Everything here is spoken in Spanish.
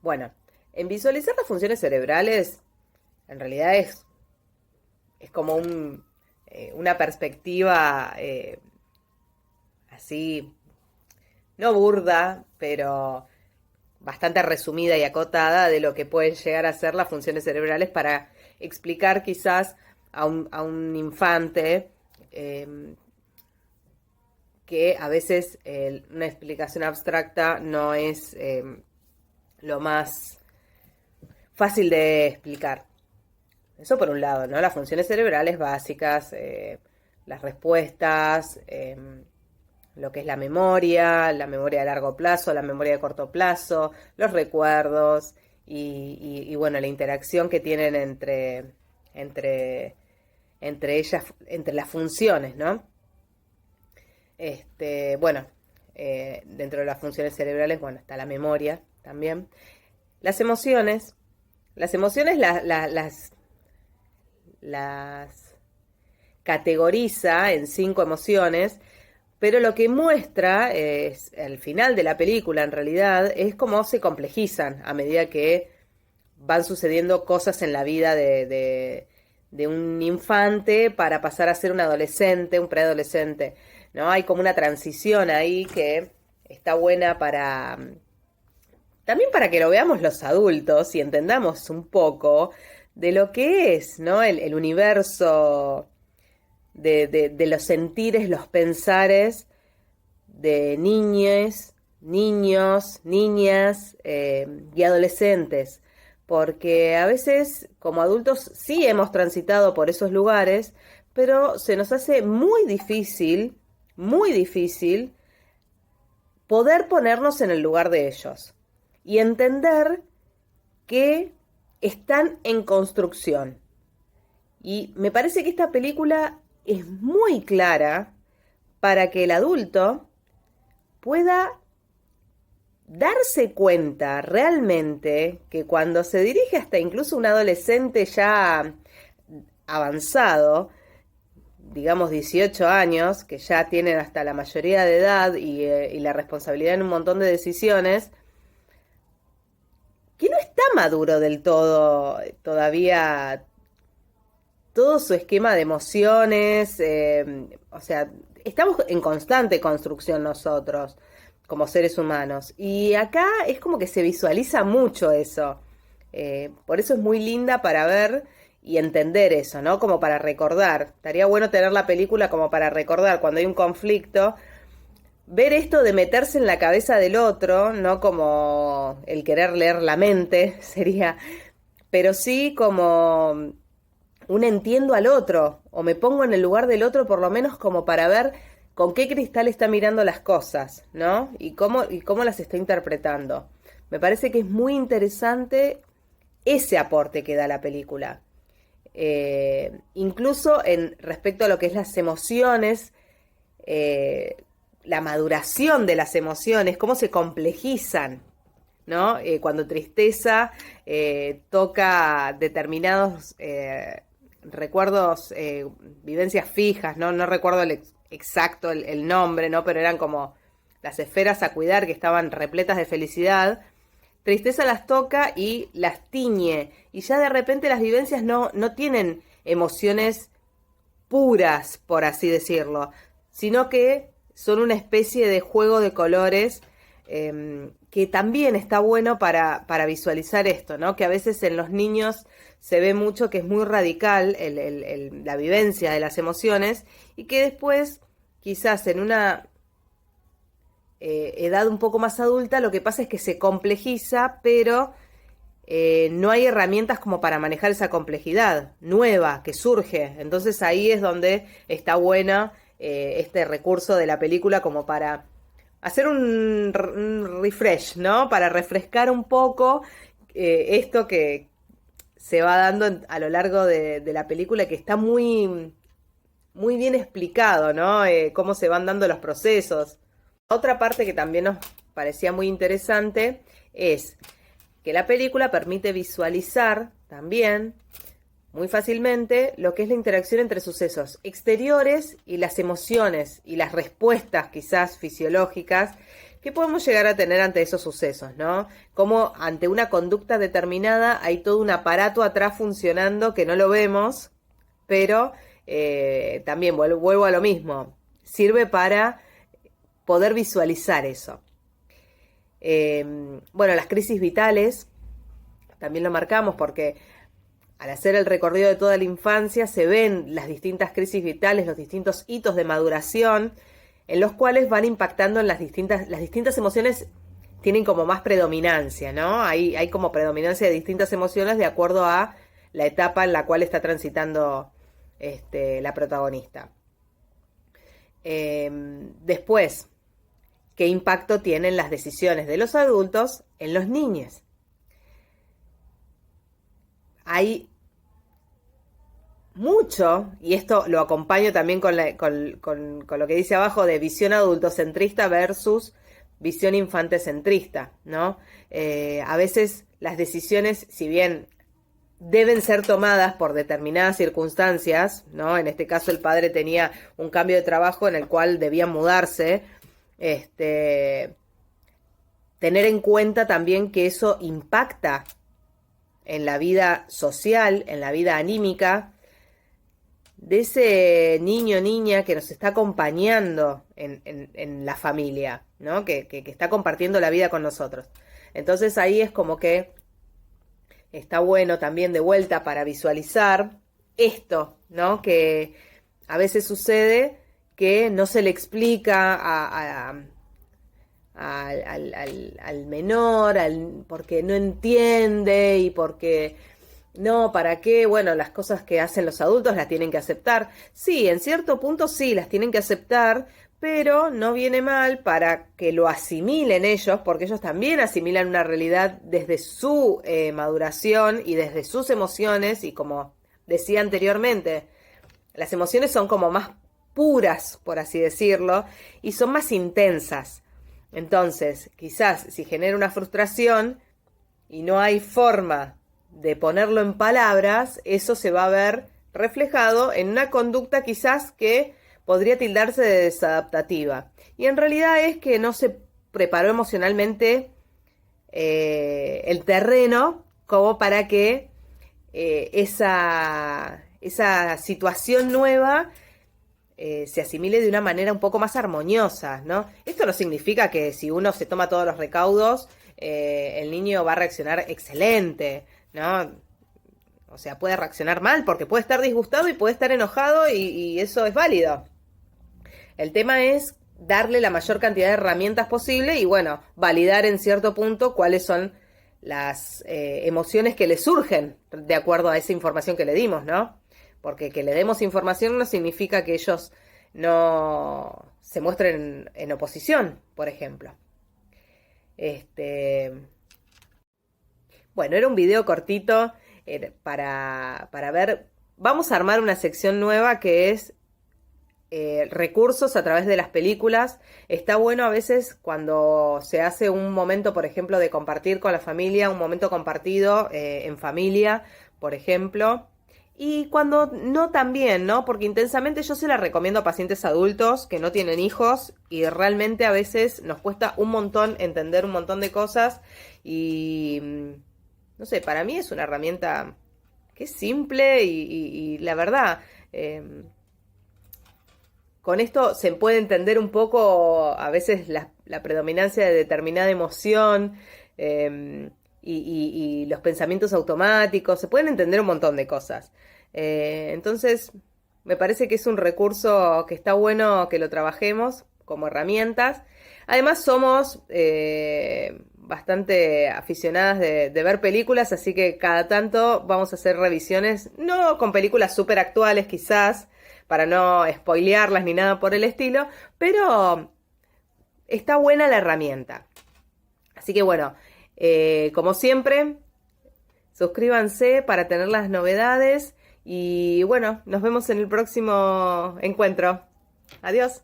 Bueno, en visualizar las funciones cerebrales, en realidad es como una perspectiva así, no burda, pero bastante resumida y acotada de lo que pueden llegar a ser las funciones cerebrales para explicar quizás a un infante que a veces una explicación abstracta no es lo más fácil de explicar. Eso por un lado, ¿no? Las funciones cerebrales básicas, las respuestas, lo que es la memoria de largo plazo, la memoria de corto plazo, los recuerdos y bueno, la interacción que tienen entre, entre ellas, entre las funciones, ¿no? Bueno, dentro de las funciones cerebrales, bueno, está la memoria también. Las emociones, las emociones las categoriza en 5 emociones, pero lo que muestra es, al final de la película en realidad, es cómo se complejizan a medida que van sucediendo cosas en la vida de un infante para pasar a ser un adolescente, un preadolescente, ¿no? Hay como una transición ahí que está buena para también para que lo veamos los adultos y entendamos un poco de lo que es, ¿no? El universo de los sentires, los pensares de niñes, niños, niñas y adolescentes. Porque a veces, como adultos, sí hemos transitado por esos lugares, pero se nos hace muy difícil poder ponernos en el lugar de ellos y entender que están en construcción. Y me parece que esta película es muy clara para que el adulto pueda darse cuenta realmente que cuando se dirige hasta incluso un adolescente ya avanzado, digamos 18 años, que ya tienen hasta la mayoría de edad y la responsabilidad en un montón de decisiones, que no está maduro del todo todavía todo su esquema de emociones, o sea, estamos en constante construcción nosotros como seres humanos. Y acá es como que se visualiza mucho eso. Por eso es muy linda para ver y entender eso, ¿no? Como para recordar. Estaría bueno tener la película como para recordar cuando hay un conflicto, ver esto de meterse en la cabeza del otro, no como el querer leer la mente, sería, pero sí como un entiendo al otro, o me pongo en el lugar del otro por lo menos como para ver con qué cristal está mirando las cosas, ¿no? Y cómo las está interpretando. Me parece que es muy interesante ese aporte que da la película. Incluso en respecto a lo que es las emociones, la maduración de las emociones, cómo se complejizan, ¿no? Cuando tristeza toca determinados recuerdos, vivencias fijas, ¿no? No recuerdo exacto el nombre, ¿no? Pero eran como las esferas a cuidar que estaban repletas de felicidad. Tristeza las toca y las tiñe. Y ya de repente las vivencias no tienen emociones puras, por así decirlo, sino que son una especie de juego de colores que también está bueno para visualizar esto, ¿no? Que a veces en los niños se ve mucho que es muy radical la vivencia de las emociones y que después, quizás en una edad un poco más adulta, lo que pasa es que se complejiza, pero no hay herramientas como para manejar esa complejidad nueva que surge. Entonces ahí es donde está buena este recurso de la película como para hacer un refresh, ¿no? Para refrescar un poco esto que se va dando a lo largo de la película, que está muy bien explicado, ¿no? Cómo se van dando los procesos. Otra parte que también nos parecía muy interesante es que la película permite visualizar también muy fácilmente lo que es la interacción entre sucesos exteriores y las emociones y las respuestas quizás fisiológicas ¿Qué podemos llegar a tener ante esos sucesos, no? Como ante una conducta determinada hay todo un aparato atrás funcionando que no lo vemos, pero también vuelvo a lo mismo, sirve para poder visualizar eso. Bueno, las crisis vitales también lo marcamos porque al hacer el recorrido de toda la infancia se ven las distintas crisis vitales, los distintos hitos de maduración, en los cuales van impactando en las distintas emociones, tienen como más predominancia, ¿no? Hay como predominancia de distintas emociones de acuerdo a la etapa en la cual está transitando la protagonista. Después, ¿qué impacto tienen las decisiones de los adultos en los niños? Hay mucho, y esto lo acompaño también con lo que dice abajo de visión adultocentrista versus visión infantecentrista, ¿no? A veces las decisiones, si bien deben ser tomadas por determinadas circunstancias, ¿no? En este caso el padre tenía un cambio de trabajo en el cual debía mudarse, tener en cuenta también que eso impacta en la vida social, en la vida anímica de ese niño o niña que nos está acompañando en la familia, ¿no? Que está compartiendo la vida con nosotros. Entonces ahí es como que está bueno también de vuelta para visualizar esto, ¿no? Que a veces sucede que no se le explica al menor, porque no entiende y porque no, ¿para qué? Bueno, las cosas que hacen los adultos las tienen que aceptar. Sí, en cierto punto sí, las tienen que aceptar, pero no viene mal para que lo asimilen ellos, porque ellos también asimilan una realidad desde su maduración y desde sus emociones, y como decía anteriormente, las emociones son como más puras, por así decirlo, y son más intensas. Entonces, quizás si genera una frustración y no hay forma de ponerlo en palabras, eso se va a ver reflejado en una conducta quizás que podría tildarse de desadaptativa. Y en realidad es que no se preparó emocionalmente el terreno como para que esa situación nueva se asimile de una manera un poco más armoniosa, ¿no? Esto no significa que si uno se toma todos los recaudos, el niño va a reaccionar excelente, ¿no? O sea, puede reaccionar mal porque puede estar disgustado y puede estar enojado y eso es válido. El tema es darle la mayor cantidad de herramientas posible y, bueno, validar en cierto punto cuáles son las emociones que le surgen de acuerdo a esa información que le dimos, ¿no? Porque que le demos información no significa que ellos no se muestren en oposición, por ejemplo. Bueno, era un video cortito para ver. Vamos a armar una sección nueva que es recursos a través de las películas. Está bueno a veces cuando se hace un momento, por ejemplo, de compartir con la familia, un momento compartido en familia, por ejemplo. Y cuando no también, ¿no? Porque Intensamente yo se la recomiendo a pacientes adultos que no tienen hijos y realmente a veces nos cuesta un montón entender un montón de cosas y no sé, para mí es una herramienta que es simple y la verdad, con esto se puede entender un poco a veces la predominancia de determinada emoción y los pensamientos automáticos, se pueden entender un montón de cosas. Entonces, me parece que es un recurso que está bueno que lo trabajemos como herramientas. Además, somos bastante aficionadas de ver películas, así que cada tanto vamos a hacer revisiones, no con películas súper actuales quizás, para no spoilearlas ni nada por el estilo, pero está buena la herramienta. Así que bueno, como siempre, suscríbanse para tener las novedades y bueno, nos vemos en el próximo encuentro. Adiós.